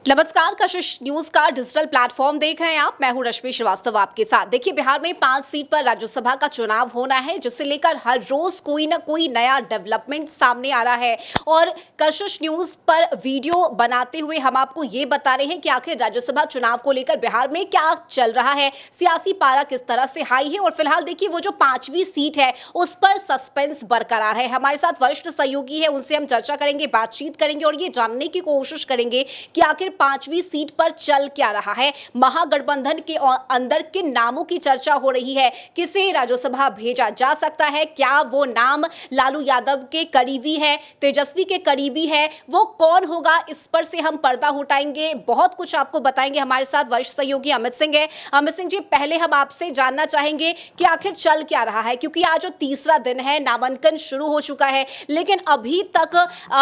नमस्कार, कशिश न्यूज का digital platform देख रहे हैं आप। मैं हूं रश्मि श्रीवास्तव आपके साथ। देखिए, बिहार में 5 सीट पर राज्यसभा का चुनाव होना है, जिसे लेकर हर रोज कोई ना कोई नया डेवलपमेंट सामने आ रहा है। और कशिश न्यूज पर वीडियो बनाते हुए हम आपको ये बता रहे हैं कि आखिर राज्यसभा चुनाव को लेकर बिहार में क्या चल रहा है, सियासी पारा किस तरह से हाई है। और फिलहाल देखिए, वो जो 5वीं सीट है उस पर सस्पेंस बरकरार है। हमारे साथ वरिष्ठ सहयोगी है, उनसे हम चर्चा करेंगे, बातचीत करेंगे और ये जानने की कोशिश करेंगे कि आखिर 5वीं सीट पर चल क्या रहा है। महागठबंधन के अंदर किन नामों की चर्चा हो रही है, किसे राज्यसभा भेजा जा सकता है, क्या वो नाम लालू यादव के करीबी है, तेजस्वी के करीबी है, वो कौन होगा, इस पर से हम पर्दा उठाएंगे। बहुत कुछ आपको बताएंगे। हमारे साथ वरिष्ठ सहयोगी अमित सिंह है। अमित सिंह जी, पहले हम आपसे जानना चाहेंगे कि आखिर चल क्या रहा है, क्योंकि आज जो तीसरा दिन है, नामांकन शुरू हो चुका है, लेकिन अभी तक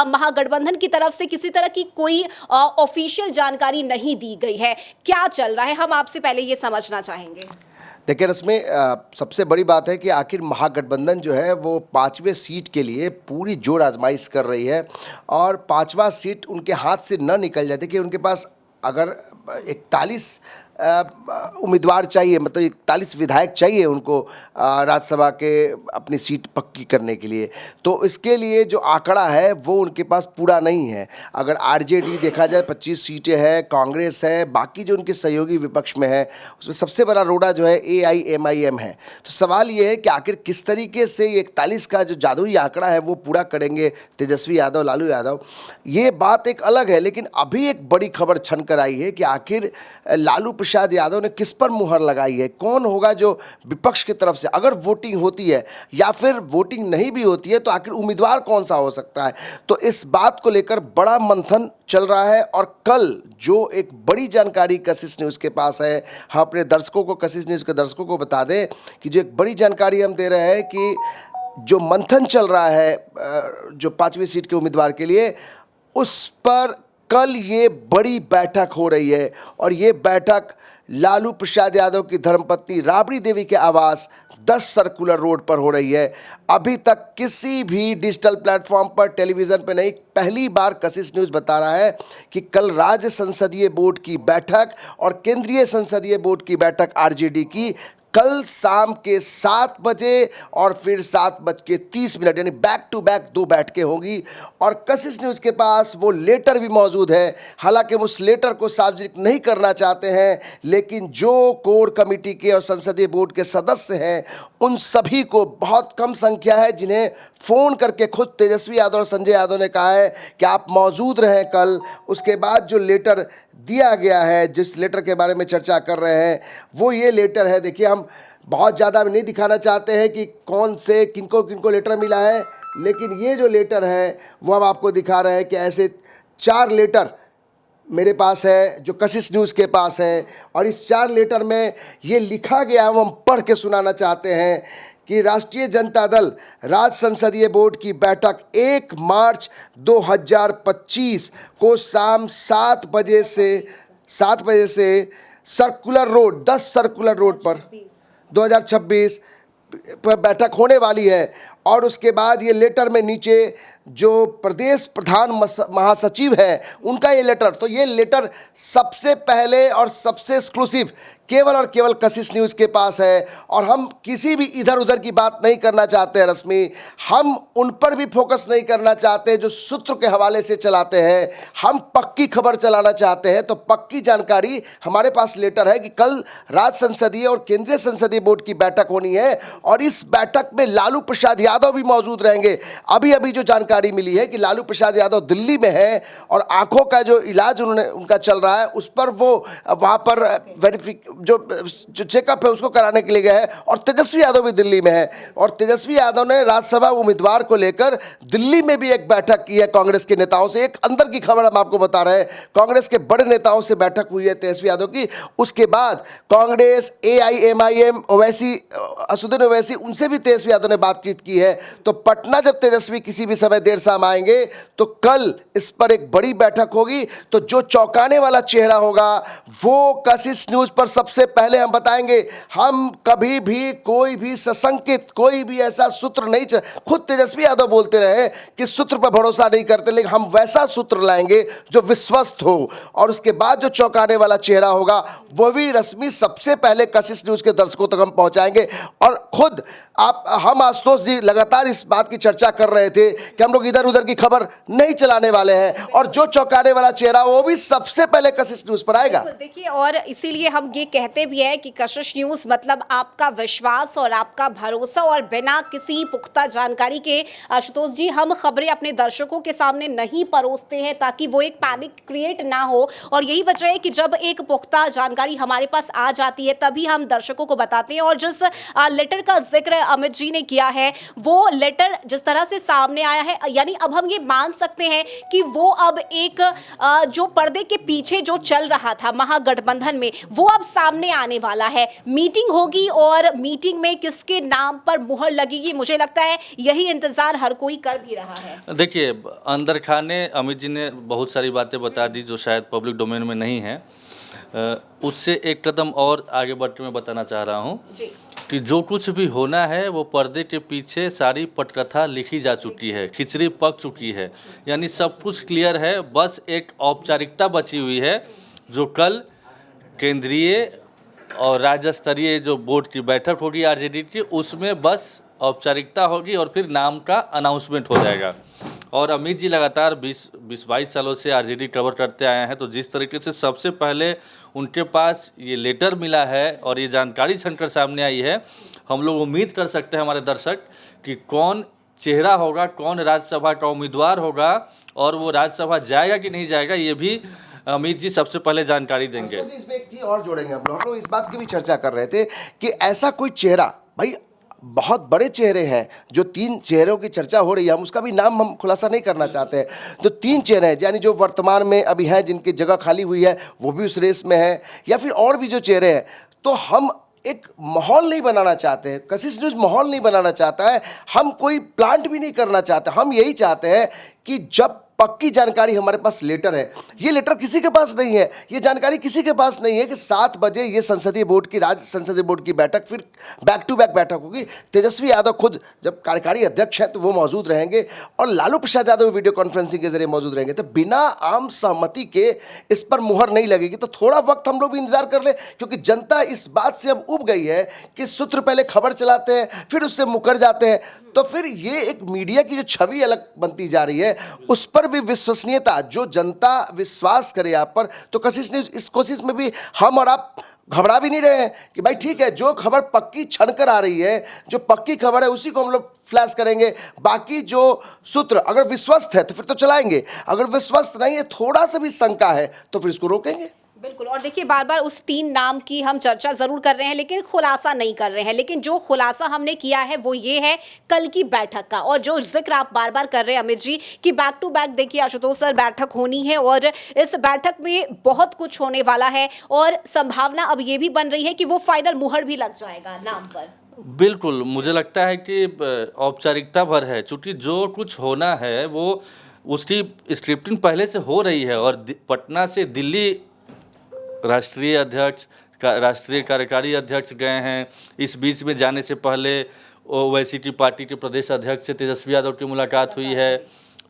महागठबंधन की तरफ से किसी तरह की कोई ऑफिशियल जानकारी नहीं दी गई है। क्या चल रहा है, हम आपसे पहले ये समझना चाहेंगे। देखिए रश्मि, सबसे बड़ी बात है कि आखिर महागठबंधन जो है वो 5वें सीट के लिए पूरी जोर आजमाइश कर रही है और 5वां सीट उनके हाथ से न निकल जाए। देखिए, उनके पास अगर 41 उम्मीदवार चाहिए, मतलब 41 विधायक चाहिए उनको राज्यसभा के अपनी सीट पक्की करने के लिए, तो इसके लिए जो आंकड़ा है वो उनके पास पूरा नहीं है। अगर आरजेडी देखा जाए 25 सीटें हैं, कांग्रेस है, बाकी जो उनके सहयोगी विपक्ष में है उसमें सबसे बड़ा रोड़ा जो है AIMIM है। तो सवाल ये है कि आखिर किस तरीके से ये 41 का जो जादुई आंकड़ा है वो पूरा करेंगे तेजस्वी यादव, लालू यादव। ये बात एक अलग है, लेकिन अभी एक बड़ी खबर छन कर आई है कि आखिर लालू प्रसाद यादव ने किस पर मुहर लगाई है, कौन होगा जो विपक्ष की तरफ से, अगर वोटिंग होती है या फिर वोटिंग नहीं भी होती है तो आखिर उम्मीदवार कौन सा हो सकता है। तो इस बात को लेकर बड़ा मंथन चल रहा है। और कल जो एक बड़ी जानकारी कशिश न्यूज़ के पास है, हम अपने दर्शकों को, कशिश न्यूज़ के दर्शकों को बता दें कि जो एक बड़ी जानकारी हम दे रहे हैं कि जो मंथन चल रहा है जो 5वीं सीट के उम्मीदवार के लिए, उस पर कल ये बड़ी बैठक हो रही है। और ये बैठक लालू प्रसाद यादव की धर्मपत्नी राबड़ी देवी के आवास 10 सर्कुलर रोड पर हो रही है। अभी तक किसी भी डिजिटल प्लेटफॉर्म पर, टेलीविज़न पर नहीं, पहली बार कशिश न्यूज़ बता रहा है कि कल राज्य संसदीय बोर्ड की बैठक और केंद्रीय संसदीय बोर्ड की बैठक RJD की कल शाम के 7 बजे और फिर 7:30 यानी बैक टू बैक 2 बैठकें होंगी। और कशिश न्यूज़ के पास वो लेटर भी मौजूद है। हालांकि उस लेटर को सार्वजनिक नहीं करना चाहते हैं, लेकिन जो कोर कमेटी के और संसदीय बोर्ड के सदस्य हैं उन सभी को, बहुत कम संख्या है जिन्हें फ़ोन करके खुद तेजस्वी यादव और संजय यादव ने कहा है कि आप मौजूद रहें कल। उसके बाद जो लेटर दिया गया है, जिस लेटर के बारे में चर्चा कर रहे हैं, वो ये लेटर है। देखिए, हम बहुत ज़्यादा नहीं दिखाना चाहते हैं कि कौन से किनको किनको लेटर मिला है, लेकिन ये जो लेटर है वो हम आपको दिखा रहे हैं कि ऐसे 4 लेटर मेरे पास है जो कशिश न्यूज़ के पास है। और इस 4 लेटर में ये लिखा गया है, वो हम पढ़ के सुनाना चाहते हैं कि राष्ट्रीय जनता दल राज्य संसदीय बोर्ड की बैठक 1 मार्च 2025 को शाम 7 बजे से सर्कुलर रोड, 10 सर्कुलर रोड पर 2026 पर बैठक होने वाली है। और उसके बाद ये लेटर में नीचे जो प्रदेश प्रधान महासचिव है उनका ये लेटर, तो ये लेटर सबसे पहले और सबसे एक्सक्लूसिव केवल और केवल कशिश न्यूज़ के पास है। और हम किसी भी इधर उधर की बात नहीं करना चाहते हैं रश्मि, हम उन पर भी फोकस नहीं करना चाहते जो सूत्र के हवाले से चलाते हैं। हम पक्की खबर चलाना चाहते हैं, तो पक्की जानकारी हमारे पास लेटर है कि कल राज्य संसदीय और केंद्रीय संसदीय बोर्ड की बैठक होनी है और इस बैठक में लालू प्रसाद यादव भी मौजूद रहेंगे। अभी अभी जो जानकारी मिली है कि लालू प्रसाद यादव दिल्ली में है और आंखों का जो इलाज उनका चल रहा है उस पर वो वहाँ पर जो चेकअप है उसको कराने के लिए गए हैं। और तेजस्वी यादव भी दिल्ली में है और तेजस्वी यादव ने राज्यसभा उम्मीदवार को लेकर दिल्ली में भी एक बैठक की है कांग्रेस के नेताओं से। एक अंदर की खबर हम आपको बता रहे हैं, कांग्रेस के बड़े नेताओं से बैठक हुई है तेजस्वी यादव की। उसके बाद कांग्रेस, AIMIM, ओवैसी, असदुद्दीन ओवैसी, उनसे भी तेजस्वी यादव ने बातचीत की है। तो पटना जब तेजस्वी किसी भी समय देर शाम आएंगे तो कल इस पर एक बड़ी बैठक होगी। तो जो चौंकाने वाला चेहरा होगा वो कशिश न्यूज पर सबसे पहले हम बताएंगे। हम कभी भी कोई भी सशंकित कोई भी ऐसा सूत्र नहीं खुद तेजस्वी यादव बोलते रहे कि सूत्र पर भरोसा नहीं करते, लेकिन हम वैसा सूत्र लाएंगे जो विश्वस्त हो। और उसके बाद जो चौंकाने वाला चेहरा होगा वो भी रश्मि सबसे पहले कशिश न्यूज के दर्शकों तक हम पहुंचाएंगे। और खुद हम आशुतोष जी लगातार इस बात की चर्चा कर रहे थे कि हम लोग इधर उधर की खबर नहीं चलाने वाले हैं, और जो चौंकाने वाला चेहरा वो भी सबसे पहले कशिश न्यूज पर आएगा। देखिए, और इसीलिए हम ये कहते भी हैं कि कशिश न्यूज मतलब आपका विश्वास और आपका भरोसा, और बिना किसी पुख्ता जानकारी के आशुतोष जी हम खबरें अपने दर्शकों के सामने नहीं परोसते हैं ताकि वो एक पैनिक क्रिएट ना हो। और यही वजह है कि जब एक पुख्ता जानकारी हमारे पास आ जाती है तभी हम दर्शकों को बताते हैं। और जिस लेटर का जिक्र अमित जी ने किया है, वो लेटर जिस तरह से सामने आया है, यानी अब हम ये मान सकते हैं कि वो अब एक जो पर्दे के पीछे जो चल रहा था महागठबंधन में, वो अब सामने आने वाला है। मीटिंग होगी और मीटिंग में किसके नाम पर मुहर लगेगी, मुझे लगता है यही इंतजार हर कोई कर भी रहा है। देखिए, अंदर खाने अमित जी ने बहुत सारी बातें बता दी जो शायद पब्लिक डोमेन में नहीं है। उससे एक कदम और आगे बढ़ते मैं बताना चाह रहा हूँ कि जो कुछ भी होना है वो पर्दे के पीछे सारी पटकथा लिखी जा चुकी है, खिचड़ी पक चुकी है, यानी सब कुछ क्लियर है। बस एक औपचारिकता बची हुई है जो कल केंद्रीय और राज्य स्तरीय जो बोर्ड की बैठक होगी आरजेडी की, उसमें बस औपचारिकता होगी और फिर नाम का अनाउंसमेंट हो जाएगा। और अमित जी लगातार 20-22 सालों से आरजेडी कवर करते आए हैं, तो जिस तरीके से सबसे पहले उनके पास ये लेटर मिला है और ये जानकारी छनकर सामने आई है, हम लोग उम्मीद कर सकते हैं हमारे दर्शक कि कौन चेहरा होगा, कौन राज्यसभा का उम्मीदवार होगा और वो राज्यसभा जाएगा कि नहीं जाएगा, ये भी अमित जी सबसे पहले जानकारी देंगे। इसमें एक चीज और जोड़ेंगे हम लोग इस बात की भी चर्चा कर रहे थे कि ऐसा कोई चेहरा, भाई बहुत बड़े चेहरे हैं, जो 3 चेहरों की चर्चा हो रही है, हम उसका भी नाम हम खुलासा नहीं करना चाहते हैं। जो 3 चेहरे हैं, यानी जो वर्तमान में अभी हैं, जिनकी जगह खाली हुई है वो भी उस रेस में है, या फिर और भी जो चेहरे हैं, तो हम एक माहौल नहीं बनाना चाहते हैं। कशिश न्यूज़ माहौल नहीं बनाना चाहता है, हम कोई प्लांट भी नहीं करना चाहते। हम यही चाहते हैं कि जब पक्की जानकारी हमारे पास लेटर है, ये लेटर किसी के पास नहीं है, ये जानकारी किसी के पास नहीं है कि 7 बजे ये संसदीय बोर्ड की राज्य संसदीय बोर्ड की बैठक फिर बैक टू बैक बैठक होगी। तेजस्वी यादव खुद जब कार्यकारी अध्यक्ष है तो वो मौजूद रहेंगे और लालू प्रसाद यादव वीडियो कॉन्फ्रेंसिंग के जरिए मौजूद रहेंगे। तो बिना आम सहमति के इस पर मुहर नहीं लगेगी। तो थोड़ा वक्त हम लोग भी इंतजार कर ले, क्योंकि जनता इस बात से अब उब गई है कि सूत्र पहले खबर चलाते हैं फिर उससे मुकर जाते हैं, तो फिर ये एक मीडिया की जो छवि अलग बनती जा रही है, उस पर भी विश्वसनीयता, जो जनता विश्वास करे आप पर, तो कशिश न्यूज़ इस कोशिश में भी हम और आप घबरा भी नहीं रहे हैं कि भाई ठीक है, जो खबर पक्की छन कर आ रही है, जो पक्की खबर है उसी को हम लोग फ्लैश करेंगे। बाकी जो सूत्र अगर विश्वस्त है तो फिर तो चलाएंगे, अगर विश्वस्त नहीं है, थोड़ा सा भी शंका है, तो फिर इसको रोकेंगे। बिल्कुल। और देखिए, बार बार उस 3 नाम की हम चर्चा जरूर कर रहे हैं लेकिन खुलासा नहीं कर रहे हैं। लेकिन जो खुलासा हमने किया है वो ये है कल की बैठक का, और जो जिक्र आप बार बार कर रहे हैं अमित जी कि बैक टू बैक देखिए आशुतोष सर बैठक होनी है और इस बैठक में बहुत कुछ होने वाला है, और संभावना अब ये भी बन रही है कि वो फाइनल मुहर भी लग जाएगा नाम पर। बिल्कुल, मुझे लगता है कि औपचारिकता भर है, चूँकि जो कुछ होना है वो उसकी स्क्रिप्टिंग पहले से हो रही है। और पटना से दिल्ली राष्ट्रीय अध्यक्ष राष्ट्रीय कार्यकारी अध्यक्ष गए हैं। इस बीच में जाने से पहले ओवैसी की पार्टी के प्रदेश अध्यक्ष से तेजस्वी यादव की मुलाकात हुई है।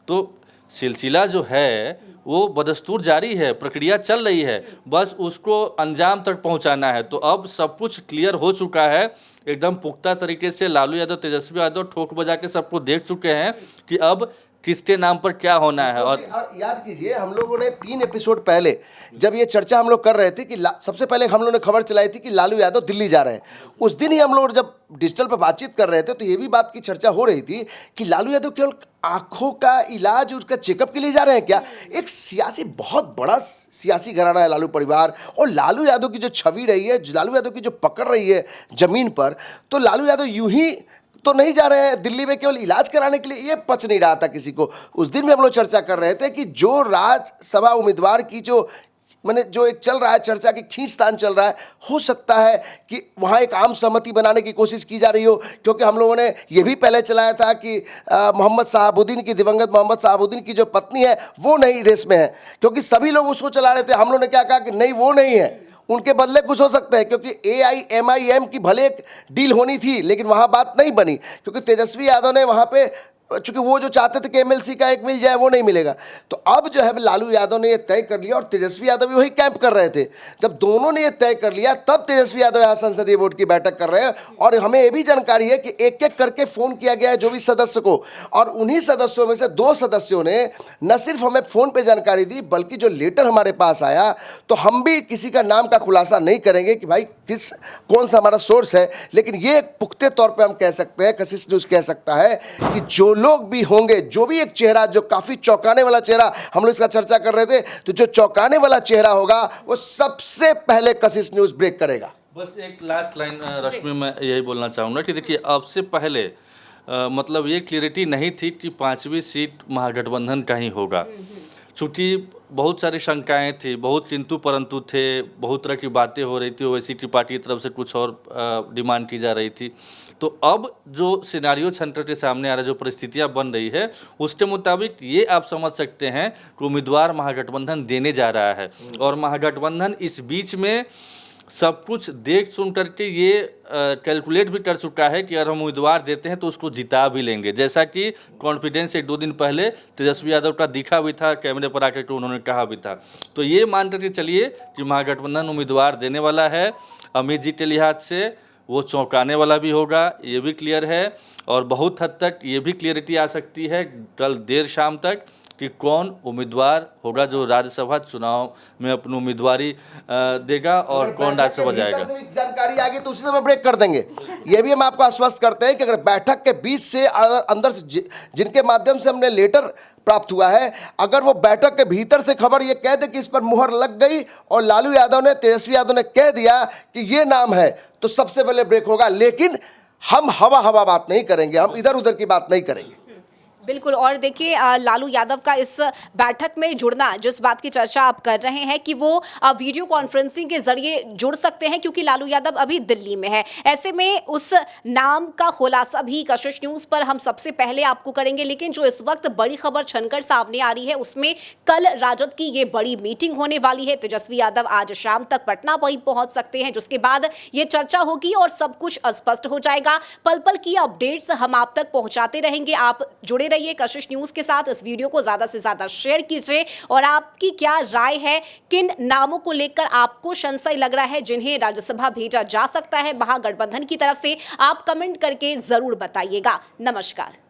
तो सिलसिला जो है वो बदस्तूर जारी है, प्रक्रिया चल रही है, बस उसको अंजाम तक पहुंचाना है। तो अब सब कुछ क्लियर हो चुका है एकदम पुख्ता तरीके से। लालू यादव तेजस्वी यादव ठोक बजा के सबको देख चुके हैं कि अब किसके नाम पर क्या होना है। और याद कीजिए, हम लोगों ने 3 एपिसोड पहले जब ये चर्चा हम लोग कर रहे थे कि सबसे पहले हम लोगों ने खबर चलाई थी कि लालू यादव दिल्ली जा रहे हैं, उस दिन ही हम लोग जब डिजिटल पर बातचीत कर रहे थे तो ये भी बात की चर्चा हो रही थी कि लालू यादव केवल आंखों का इलाज, उसका चेकअप के लिए जा रहे हैं क्या। एक सियासी, बहुत बड़ा सियासी घराना है लालू परिवार, और लालू यादव की जो छवि रही है, लालू यादव की जो पकड़ रही है जमीन पर, तो लालू यादव यूं ही तो नहीं जा रहे हैं दिल्ली में केवल इलाज कराने के लिए। ये पच नहीं रहा था किसी को। उस दिन भी हम लोग चर्चा कर रहे थे कि जो राज्यसभा उम्मीदवार की जो मैंने जो एक चल रहा है चर्चा की खींचतान चल रहा है, हो सकता है कि वहाँ एक आम सहमति बनाने की कोशिश की जा रही हो, क्योंकि हम लोगों ने ये भी पहले चलाया था कि मोहम्मद शहाबुद्दीन की, दिवंगत मोहम्मद शहाबुद्दीन की जो पत्नी है वो नहीं रेस में है, क्योंकि सभी लोग उसको चला रहे थे। हम लोगों ने क्या कहा कि नहीं वो नहीं है, उनके बदले कुछ हो सकता है, क्योंकि AIMIM की भले एक डील होनी थी लेकिन वहाँ बात नहीं बनी, क्योंकि तेजस्वी यादव ने वहाँ पे, चूंकि वो जो चाहते थे कि MLC का एक मिल जाए वो नहीं मिलेगा, तो अब जो है लालू यादव ने ये तय कर लिया और तेजस्वी यादव भी वही कैंप कर रहे थे। जब दोनों ने ये तय कर लिया तब तेजस्वी यादव यहाँ संसदीय बोर्ड की बैठक कर रहे हैं, और हमें ये भी जानकारी है कि एक एक करके फोन किया गया है जो भी सदस्य को, और उन्हीं सदस्यों में से 2 सदस्यों ने न सिर्फ हमें फोन पे जानकारी दी बल्कि जो लेटर हमारे पास आया, तो हम भी किसी का नाम का खुलासा नहीं करेंगे कि भाई कौन सा हमारा सोर्स है, लेकिन ये पुख्ते तौर पे हम कह सकते हैं, कशिश न्यूज़ कह सकता है कि जो लोग भी होंगे, जो भी एक चेहरा जो काफ़ी चौंकाने वाला चेहरा, हम लोग इसका चर्चा कर रहे थे, तो जो चौंकाने वाला चेहरा होगा वो सबसे पहले कशिश न्यूज़ ब्रेक करेगा। बस एक लास्ट लाइन रश्मि, मैं यही बोलना चाहूँगा कि देखिए अब से पहले मतलब ये क्लियरिटी नहीं थी कि 5वीं सीट महागठबंधन का ही होगा, चूँकि बहुत सारी शंकाएं थी, बहुत किंतु परंतु थे, बहुत तरह की बातें हो रही थी, ओवैसी की पार्टी की तरफ से कुछ और डिमांड की जा रही थी। तो अब जो सिनारियो छनकर के सामने आ रहा है, जो परिस्थितियां बन रही है, उसके मुताबिक ये आप समझ सकते हैं कि उम्मीदवार महागठबंधन देने जा रहा है, और महागठबंधन इस बीच में सब कुछ देख सुन करके ये कैलकुलेट भी कर चुका है कि अगर हम उम्मीदवार देते हैं तो उसको जिता भी लेंगे, जैसा कि कॉन्फिडेंस 1-2 दिन पहले तेजस्वी यादव का दिखा भी था, कैमरे पर आकर के उन्होंने कहा भी था। तो ये मान करके चलिए कि महागठबंधन उम्मीदवार देने वाला है। अमित जी के लिहाज से वो चौंकाने वाला भी होगा, ये भी क्लियर है, और बहुत हद तक ये भी क्लियरिटी आ सकती है कल देर शाम तक कि कौन उम्मीदवार होगा जो राज्यसभा चुनाव में अपनी उम्मीदवारी देगा और कौन राज्यसभा जाएगा। जानकारी आ गई तो उसी समय ब्रेक कर देंगे। ये भी हम आपको आश्वस्त करते हैं कि अगर बैठक के बीच से अंदर से जिनके माध्यम से हमने लेटर प्राप्त हुआ है, अगर वो बैठक के भीतर से खबर ये कह दे कि इस पर मुहर लग गई और लालू यादव ने, तेजस्वी यादव ने कह दिया कि ये नाम है, तो सबसे पहले ब्रेक होगा। लेकिन हम हवा बात नहीं करेंगे, हम इधर उधर की बात नहीं करेंगे। बिल्कुल। और देखिए लालू यादव का इस बैठक में जुड़ना, जिस बात की चर्चा आप कर रहे हैं कि वो वीडियो कॉन्फ्रेंसिंग के जरिए जुड़ सकते हैं, क्योंकि लालू यादव अभी दिल्ली में है। ऐसे में उस नाम का खुलासा भी कशिश न्यूज़ पर हम सबसे पहले आपको करेंगे। लेकिन जो इस वक्त बड़ी खबर छनकर सामने आ रही है उसमें कल राजद की ये बड़ी मीटिंग होने वाली है। तेजस्वी यादव आज शाम तक पटना वहीं पहुंच सकते हैं, जिसके बाद ये चर्चा होगी और सब कुछ स्पष्ट हो जाएगा। पल पल की अपडेट्स हम आप तक पहुंचाते रहेंगे। आप जुड़े रहिए कशिश न्यूज़ के साथ। इस वीडियो को ज़्यादा से ज़्यादा शेयर कीजिए, और आपकी क्या राय है, किन नामों को लेकर आपको संशय लग रहा है जिन्हें राज्यसभा भेजा जा सकता है महागठबंधन की तरफ से, आप कमेंट करके ज़रूर बताइएगा। नमस्कार।